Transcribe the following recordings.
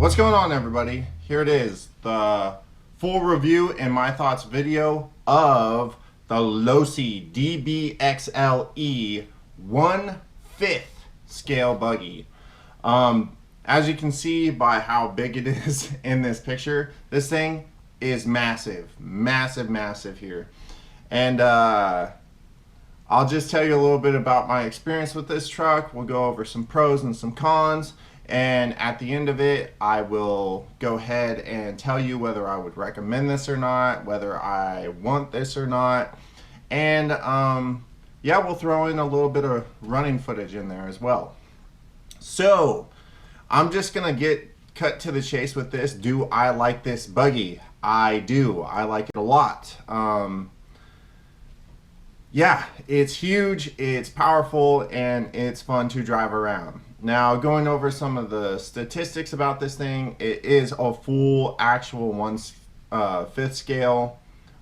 What's going on, everybody? Here it is, the full review and my thoughts video of the Losi DBXL-E 1/5 scale buggy. As you can see by how big it is in this picture, this thing is massive, massive here. And I'll just tell you a little bit about my experience with this truck. We'll go over some pros and some cons. And at the end of it, I will go ahead and tell you whether I would recommend this or not, whether I want this or not. And yeah, we'll throw in a little bit of running footage in there as well. So I'm just gonna get cut to the chase with this. Do I like this buggy? I do. I like it a lot. Yeah, it's huge, it's powerful, and it's fun to drive around. Now, going over some of the statistics about this thing, it is a full actual 1/5 scale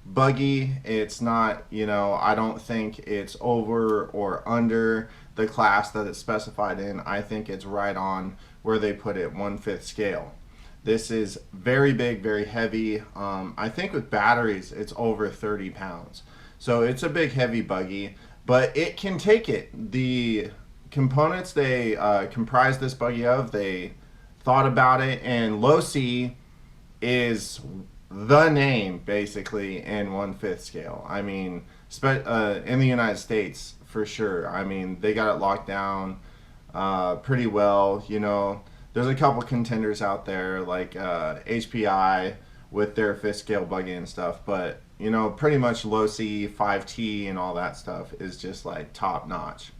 buggy. It's not, you know, I don't think it's over or under the class that it's specified in. I think it's right on where they put it, 1/5 scale. This is very big, very heavy. I think with batteries, it's over 30 pounds. So it's a big, heavy buggy, but it can take it. The components they comprise this buggy of, they thought about it, and Losi is the name basically in 1/5 scale. I mean, in the United States for sure. I mean, they got it locked down pretty well. You know, there's a couple contenders out there like HPI with their 5th scale buggy and stuff, but you know, pretty much Losi 5T and all that stuff is just like top notch.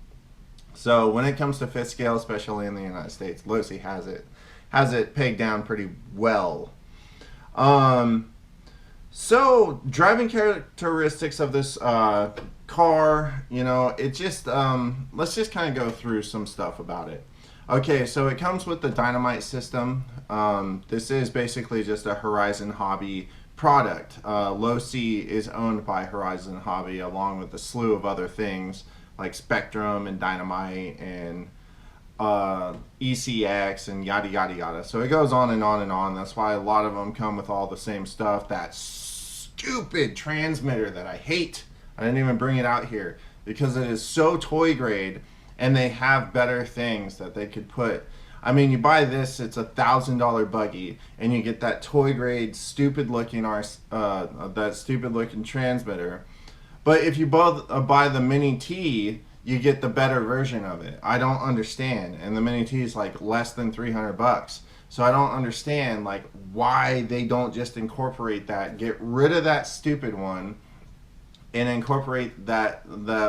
So when it comes to 5th scale, especially in the United States, Losi has it pegged down pretty well. So driving characteristics of this car, you know, it just let's just kind of go through some stuff about it. Okay, so it comes with the dynamite system. This is basically just a Horizon Hobby product. Losi is owned by Horizon Hobby along with a slew of other things like Spectrum and Dynamite and ECX and yada yada yada. So it goes on and on and on. That's why a lot of them come with all the same stuff. That stupid transmitter that I hate. I didn't even bring it out here because it is so toy grade, and they have better things that they could put. I mean, you buy this, it's $1,000 buggy, and you get that toy grade, stupid looking transmitter. But if you both buy the Mini T, you get the better version of it. I don't understand, and the Mini T is like less than 300 bucks. So I don't understand like why they don't just incorporate that, get rid of that stupid one, and incorporate the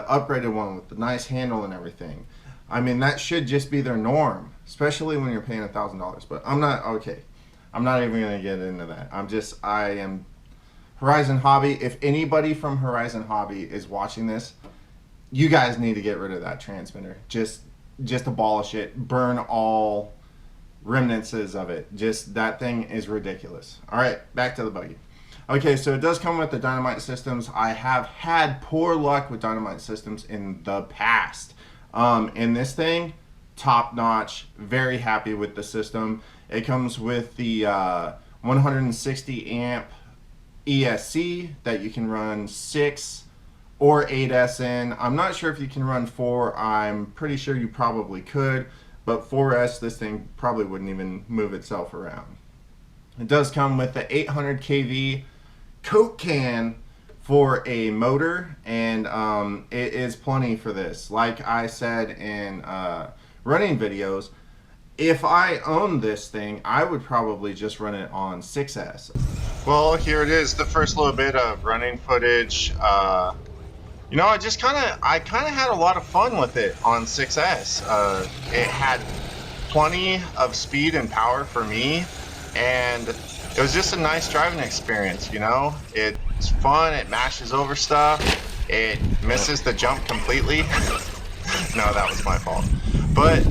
upgraded one with the nice handle and everything. I mean, that should just be their norm, especially when you're paying $1,000. But I'm not even gonna get into that. I am Horizon Hobby. If anybody from Horizon Hobby is watching this, you guys need to get rid of that transmitter. Just abolish it. Burn all remnants of it. Just, that thing is ridiculous. All right, back to the buggy. Okay, so it does come with the dynamite systems. I have had poor luck with dynamite systems in the past. In this thing, top notch, very happy with the system. It comes with the 160 amp ESC that you can run 6 or 8S in. I'm not sure if you can run 4. I'm pretty sure you probably could, but 4S, this thing probably wouldn't even move itself around. It does come with the 800 kV Coke can for a motor, and it is plenty for this. Like I said in running videos, if I owned this thing, I would probably just run it on 6S. Well, here it is, the first little bit of running footage. You know, I kind of had a lot of fun with it on 6S. It had plenty of speed and power for me, and it was just a nice driving experience, you know? It's fun, it mashes over stuff, it misses the jump completely. No, that was my fault. But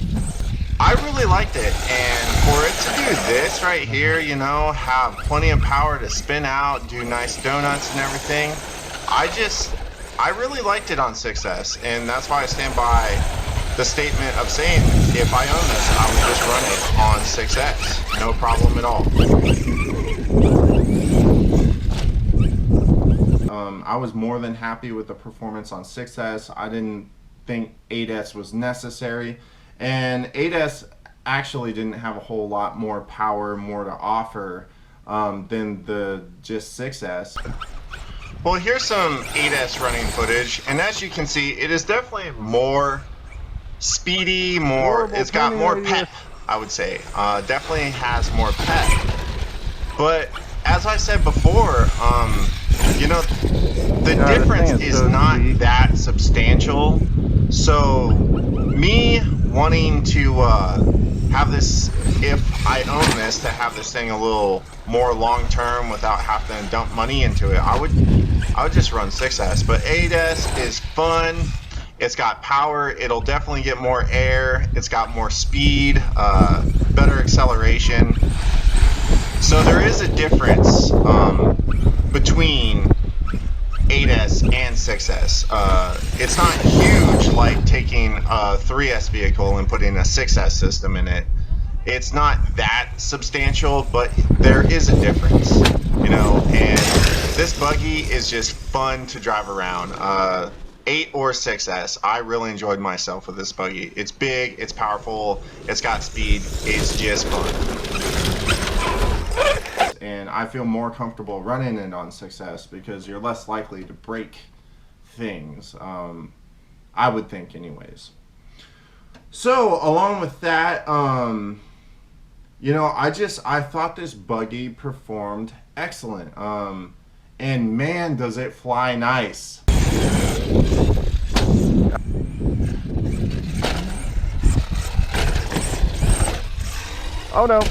I really liked it, and for it to do this right here, you know, have plenty of power to spin out, do nice donuts and everything, I really liked it on 6S, and that's why I stand by the statement of saying if I own this, I would just run it on 6S. No problem at all. I was more than happy with the performance on 6S. I didn't think 8S was necessary. And 8S actually didn't have a whole lot more power, more to offer than the just 6S. Well, here's some 8S running footage, and as you can see, it is definitely more speedy, it's got more pep, I would say. Definitely has more pep. But as I said before, you know, the difference is not that substantial. So me wanting to have this, if I own this, to have this thing a little more long term without having to dump money into it, I would just run 6S. But 8S is fun. It's got power. It'll definitely get more air. It's got more speed, better acceleration. So there is a difference between 8S and 6S. It's not huge like taking a 3S vehicle and putting a 6S system in it. It's not that substantial, but there is a difference, you know, and this buggy is just fun to drive around. 8 or 6S, I really enjoyed myself with this buggy. It's big, it's powerful, it's got speed, it's just fun. And I feel more comfortable running it on 6S because you're less likely to break things, I would think anyways. So along with that, you know, I thought this buggy performed excellent, and man does it fly nice. Oh no.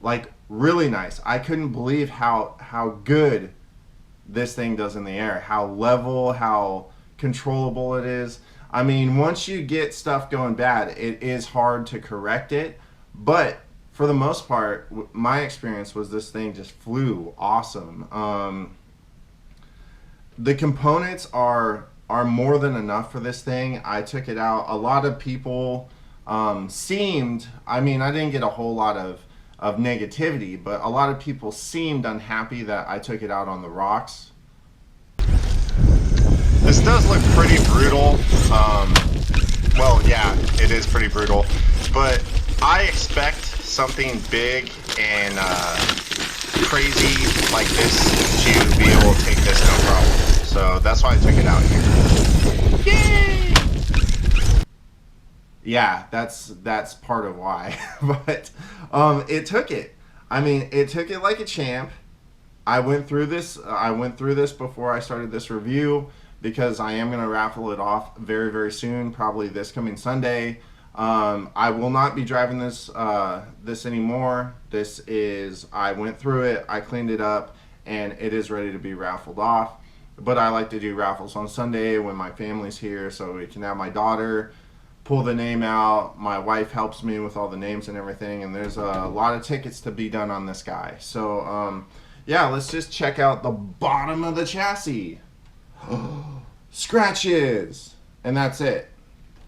Like really nice. I couldn't believe how good this thing does in the air, how level, how controllable it is. I mean, once you get stuff going bad, it is hard to correct it, but for the most part, my experience was this thing just flew awesome. The components are more than enough for this thing. I took it out. A lot of people seemed, I mean, I didn't get a whole lot of negativity, but a lot of people seemed unhappy that I took it out on the rocks. This does look pretty brutal. Well, yeah, it is pretty brutal, but I expect something big and crazy like this to be able to take this no problem. So that's why I took it out here. Yay! Yeah, that's part of why. But it took it. I mean, it took it like a champ. I went through this before I started this review because I am going to raffle it off very, very soon, probably this coming Sunday. I will not be driving this anymore. I went through it, I cleaned it up, and it is ready to be raffled off. But I like to do raffles on Sunday when my family's here, so we can have my daughter pull the name out. My wife helps me with all the names and everything, and there's a lot of tickets to be done on this guy. So yeah, let's just check out the bottom of the chassis. Scratches, and that's it.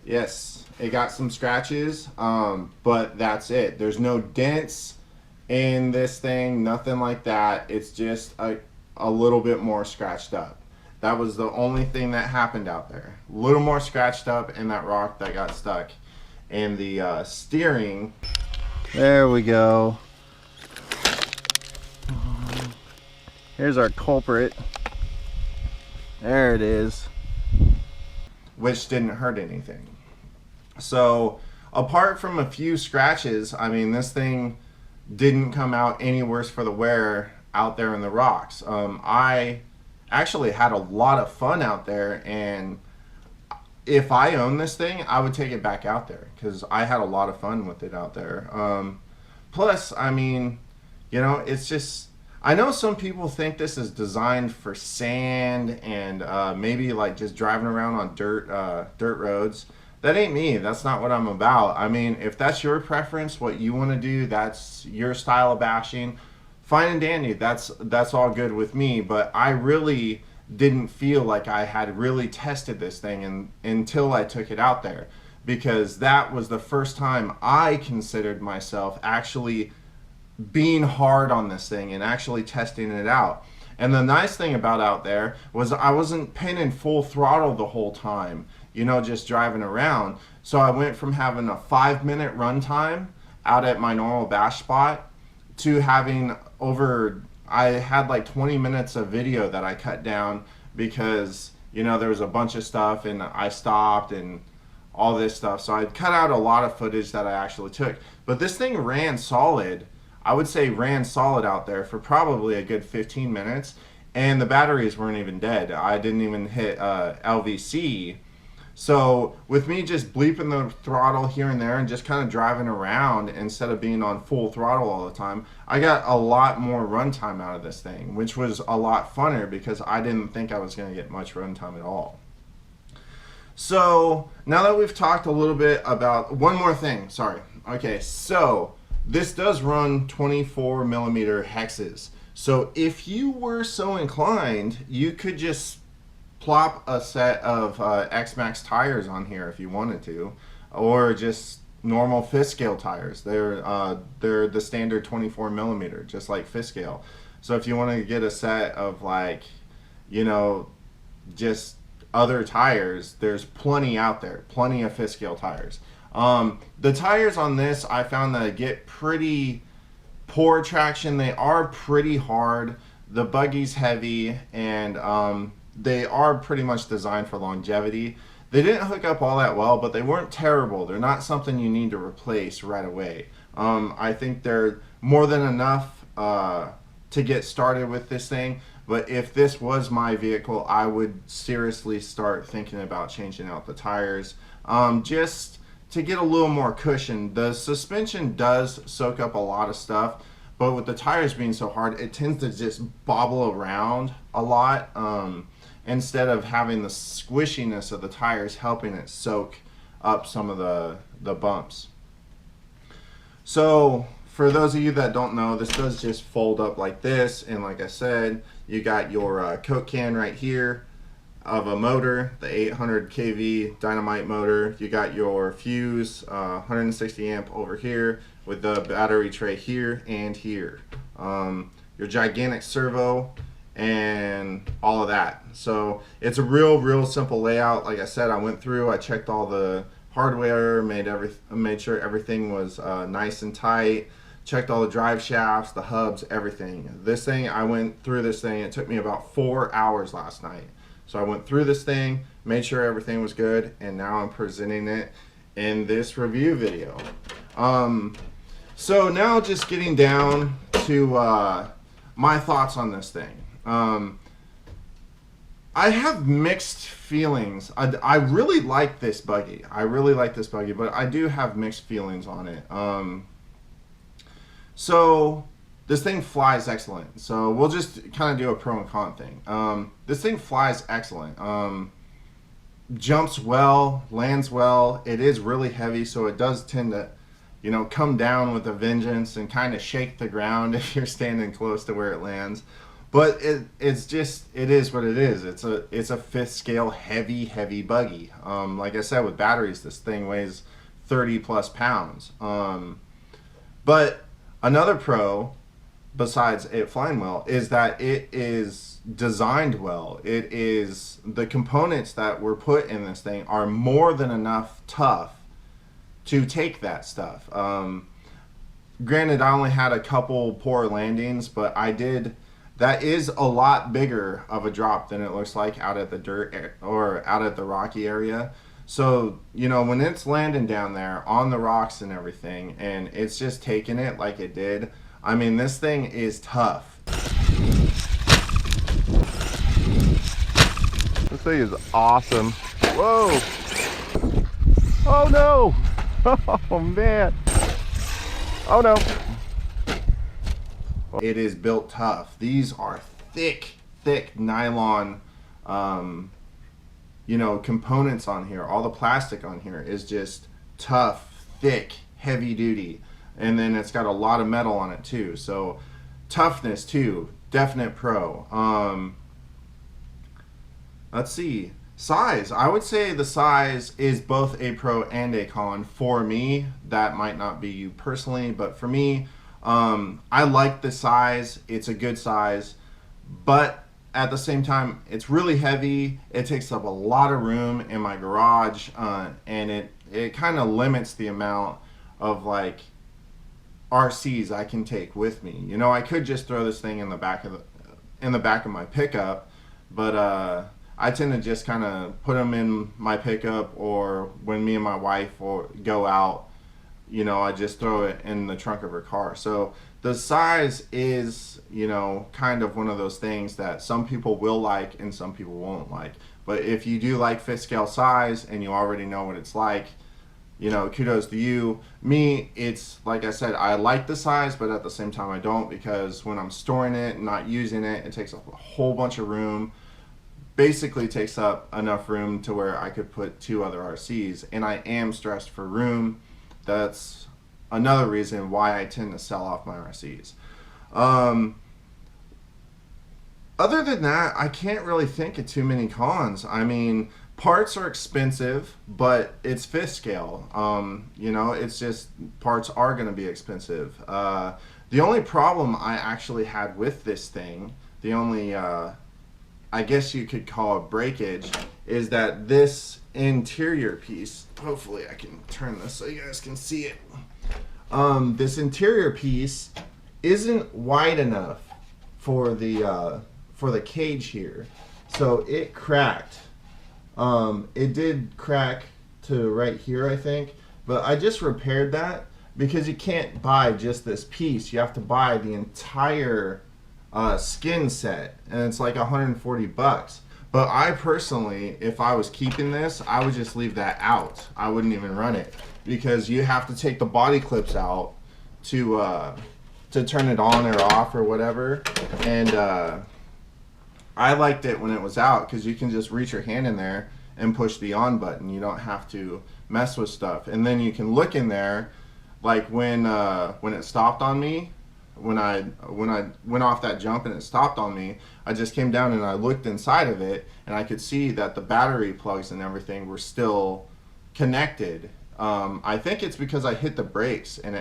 Yes, it got some scratches, but that's it. There's no dents in this thing, nothing like that. It's just a little bit more scratched up. That was the only thing that happened out there. A little more scratched up in that rock that got stuck. And the steering. There we go. Here's our culprit. There it is. Which didn't hurt anything. So, apart from a few scratches, I mean, this thing didn't come out any worse for the wear out there in the rocks. I actually had a lot of fun out there, and if I owned this thing, I would take it back out there because I had a lot of fun with it out there. Plus, I mean, you know, it's just, I know some people think this is designed for sand and maybe like just driving around on dirt roads. That ain't me. That's not what I'm about. I mean, if that's your preference, what you want to do, that's your style of bashing, fine and dandy. That's all good with me. But I really didn't feel like I had really tested this thing until I took it out there, because that was the first time I considered myself actually being hard on this thing and actually testing it out. And the nice thing about out there was I wasn't pinning full throttle the whole time, you know, just driving around. So I went from having a 5-minute run time out at my normal bash spot to having I had like 20 minutes of video that I cut down because, you know, there was a bunch of stuff and I stopped and all this stuff. So I cut out a lot of footage that I actually took. But this thing ran solid. I would say ran solid out there for probably a good 15 minutes. And the batteries weren't even dead. I didn't even hit LVC. So with me just bleeping the throttle here and there and just kind of driving around instead of being on full throttle all the time, I got a lot more runtime out of this thing, which was a lot funner because I didn't think I was going to get much runtime at all. So now that we've talked a little bit about one more thing, sorry. Okay, so this does run 24 millimeter hexes. So if you were so inclined, you could just plop a set of X-Max tires on here if you wanted to, or just normal fifth scale tires. They're the standard 24 millimeter, just like fifth scale. So if you want to get a set of, like, you know, just other tires, there's plenty out there, plenty of fifth scale tires. The tires on this, I found that I get pretty poor traction. They are pretty hard. The buggy's heavy, and they are pretty much designed for longevity. They didn't hook up all that well, but they weren't terrible. They're not something you need to replace right away. I think they're more than enough to get started with this thing. But if this was my vehicle, I would seriously start thinking about changing out the tires, just to get a little more cushion. The suspension does soak up a lot of stuff, but with the tires being so hard, it tends to just bobble around a lot, instead of having the squishiness of the tires helping it soak up some of the bumps. So for those of you that don't know, this does just fold up like this, and like I said, you got your Coke can right here of a motor, the 800 kV dynamite motor. You got your fuse, 160 amp over here with the battery tray here and here. Your gigantic servo and all of that. So it's a real simple layout. Like I said, I went through, I checked all the hardware, made sure everything was nice and tight, checked all the drive shafts, the hubs, everything. This thing, I went through this thing, it took me about 4 hours last night. So I went through this thing, made sure everything was good, and now I'm presenting it in this review video. So now just getting down to my thoughts on this thing. I have mixed feelings. I really like this buggy. But I do have mixed feelings on it. So this thing flies excellent. So we'll just kind of do a pro and con thing. This thing flies excellent. Jumps well, lands well. It is really heavy, so it does tend to, you know, come down with a vengeance and kind of shake the ground if you're standing close to where it lands. But it is what it is. It's a fifth scale heavy buggy. Like I said, with batteries, this thing weighs 30 plus pounds. But another pro, besides it flying well, is that it is designed well. It is, the components that were put in this thing are more than enough tough to take that stuff. Granted, I only had a couple poor landings, but that is a lot bigger of a drop than it looks like out at the dirt or out at the rocky area. So, you know, when it's landing down there on the rocks and everything, and it's just taking it like it did, I mean, this thing is tough. This thing is awesome. Whoa! Oh no! Oh man! Oh no! it is built tough. These are thick nylon, components on here. All the plastic on here is just tough, thick, heavy duty. And then it's got a lot of metal on it too. So toughness too, definite pro. Let's see. Size. I would say the size is both a pro and a con for me. That might not be you personally, but for me, I like the size. It's a good size, but at the same time, it's really heavy. It takes up a lot of room in my garage, and it kind of limits the amount of like RCs I can take with me. I could just throw this thing in the back of my pickup, but I tend to just kind of put them in my pickup, or when me and my wife go out, I just throw it in the trunk of her car. So the size is, kind of one of those things that some people will like and some people won't like. But if you do like fifth scale size and you already know what it's like, kudos to you. Me, it's like I said, I like the size, but at the same time I don't, because when I'm storing it and not using it, it takes up a whole bunch of room. Basically takes up enough room to where I could put 2 other RCs, and I am stressed for room. That's another reason why I tend to sell off my RCs. Other than that, I can't really think of too many cons. I mean, parts are expensive, but it's fifth scale. It's just parts are going to be expensive. The only problem I actually had with this thing, the only I guess you could call it breakage, is that this interior piece, hopefully I can turn this so you guys can see it. This interior piece isn't wide enough for the cage here. So it cracked. It did crack to right here, I think, but I just repaired that, because you can't buy just this piece. You have to buy the entire skin set, and it's like $140. But I personally, if I was keeping this, I would just leave that out. I wouldn't even run it, because you have to take the body clips out to turn it on or off or whatever. And I liked it when it was out, because you can just reach your hand in there and push the on button. You don't have to mess with stuff. And then you can look in there, like when it stopped on me. When I went off that jump and it stopped on me, I just came down and I looked inside of it, and I could see that the battery plugs and everything were still connected. I think it's because I hit the brakes and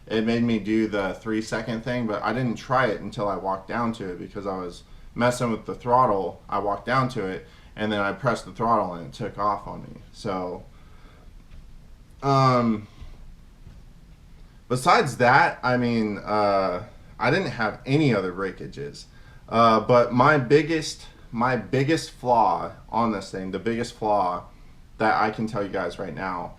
it made me do the 3-second thing, but I didn't try it until I walked down to it, because I was messing with the throttle. I walked down to it and then I pressed the throttle and it took off on me. So besides that, I mean, I didn't have any other breakages. But my biggest flaw on this thing, the biggest flaw that I can tell you guys right now,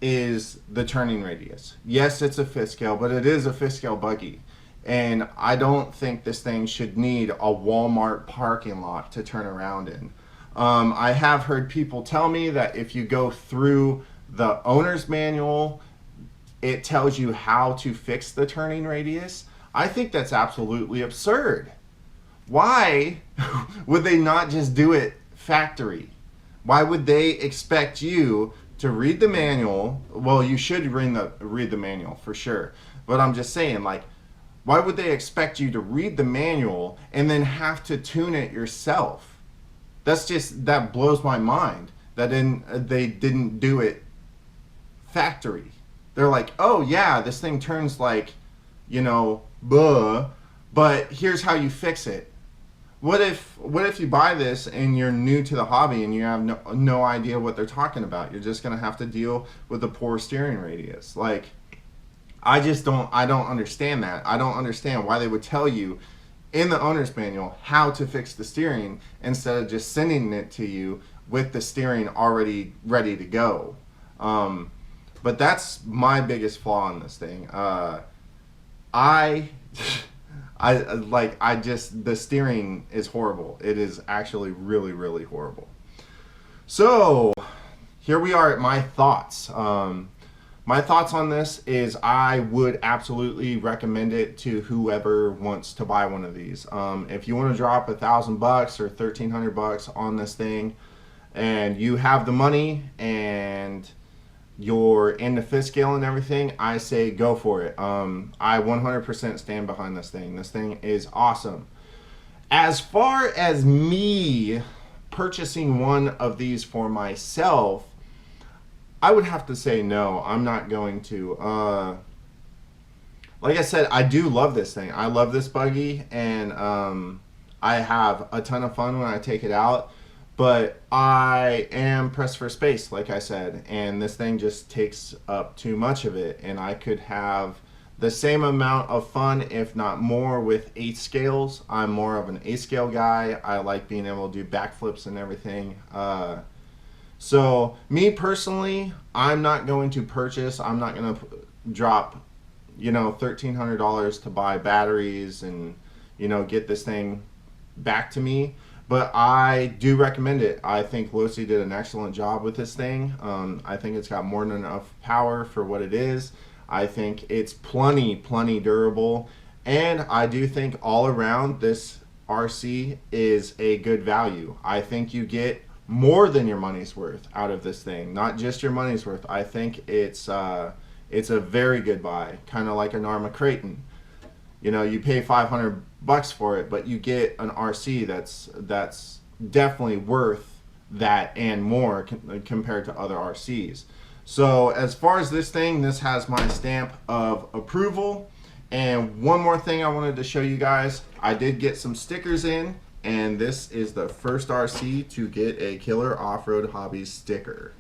is the turning radius. Yes, it's a fifth scale, but it is a fifth scale buggy. And I don't think this thing should need a Walmart parking lot to turn around in. I have heard people tell me that if you go through the owner's manual, it tells you how to fix the turning radius. I think that's absolutely absurd. Why would they not just do it factory? Why would they expect you to read the manual? Well, you should read the manual for sure. But I'm just saying, like, why would they expect you to read the manual and then have to tune it yourself? That blows my mind that they didn't do it factory. They're like, oh yeah, this thing turns like, but here's how you fix it. What if you buy this and you're new to the hobby and you have no idea what they're talking about? You're just gonna have to deal with the poor steering radius. Like, I don't understand that. I don't understand why they would tell you in the owner's manual how to fix the steering instead of just sending it to you with the steering already ready to go. But that's my biggest flaw in this thing. The steering is horrible. It is actually really, really horrible. So here we are at my thoughts. my thoughts on this is I would absolutely recommend it to whoever wants to buy one of these. If you want to drop $1,000 or $1,300 on this thing, and you have the money and you're into fifth scale and everything, I say go for it. I 100% stand behind this thing. This thing is awesome. As far as me purchasing one of these for myself, I would have to say no, I'm not going to. Like I said, I do love this thing. I love this buggy, and I have a ton of fun when I take it out. But I am pressed for space, like I said, and this thing just takes up too much of it. And I could have the same amount of fun, if not more, with 8 scales. I'm more of an 8 scale guy. I like being able to do backflips and everything. So me personally, I'm not going to purchase. I'm not going to drop, $1,300 to buy batteries and, get this thing back to me. But I do recommend it. I think Losi did an excellent job with this thing. I think it's got more than enough power for what it is. I think it's plenty durable. And I do think all around this RC is a good value. I think you get more than your money's worth out of this thing, not just your money's worth. I think it's a very good buy, kind of like an Arma Creighton. You pay $500 for it, but you get an RC that's definitely worth that and more compared to other RCs. So as far as this thing, this has my stamp of approval. And one more thing I wanted to show you guys, I did get some stickers in. And this is the first RC to get a Killer Off-Road Hobbies sticker.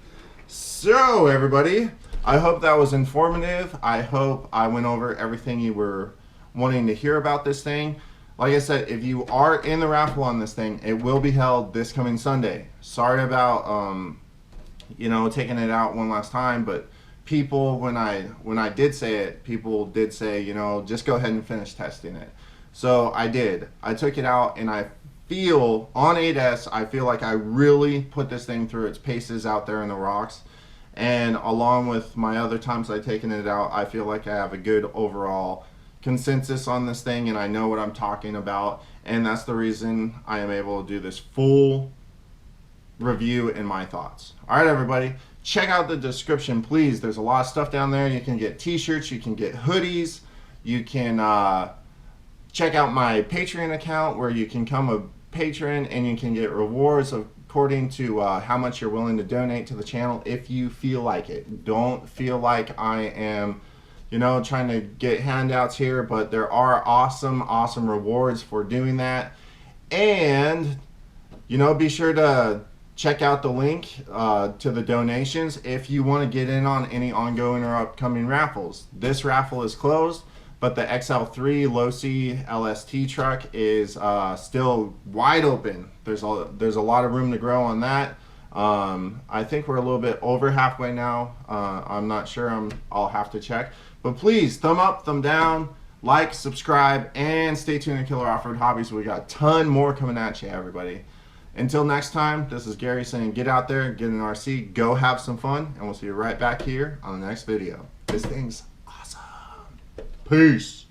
So everybody, I hope that was informative. I hope I went over everything you were wanting to hear about this thing. Like I said, if you are in the raffle on this thing, it will be held this coming Sunday. Sorry about taking it out one last time, but people, when I did say it, people did say, just go ahead and finish testing it. So I did. I took it out, and I feel on 8S, I feel like I really put this thing through its paces out there in the rocks. And along with my other times I've taken it out, I feel like I have a good overall consensus on this thing, and I know what I'm talking about. And that's the reason I am able to do this full review and my thoughts. All right, everybody, check out the description, please. There's a lot of stuff down there. You can get t-shirts, you can get hoodies, you can check out my Patreon account where you can become a patron and you can get rewards according to how much you're willing to donate to the channel if you feel like it. Don't feel like I am, trying to get handouts here, but there are awesome rewards for doing that. And, be sure to check out the link to the donations if you want to get in on any ongoing or upcoming raffles. This raffle is closed, but the XL3 Losi LST truck is still wide open. There's a lot of room to grow on that. I think we're a little bit over halfway now. I'm not sure. I'll have to check. But please, thumb up, thumb down, like, subscribe, and stay tuned to Killer Off-Road Hobbies. We got a ton more coming at you, everybody. Until next time, this is Gary saying get out there, get an RC, go have some fun, and we'll see you right back here on the next video. This thing's awesome. Peace.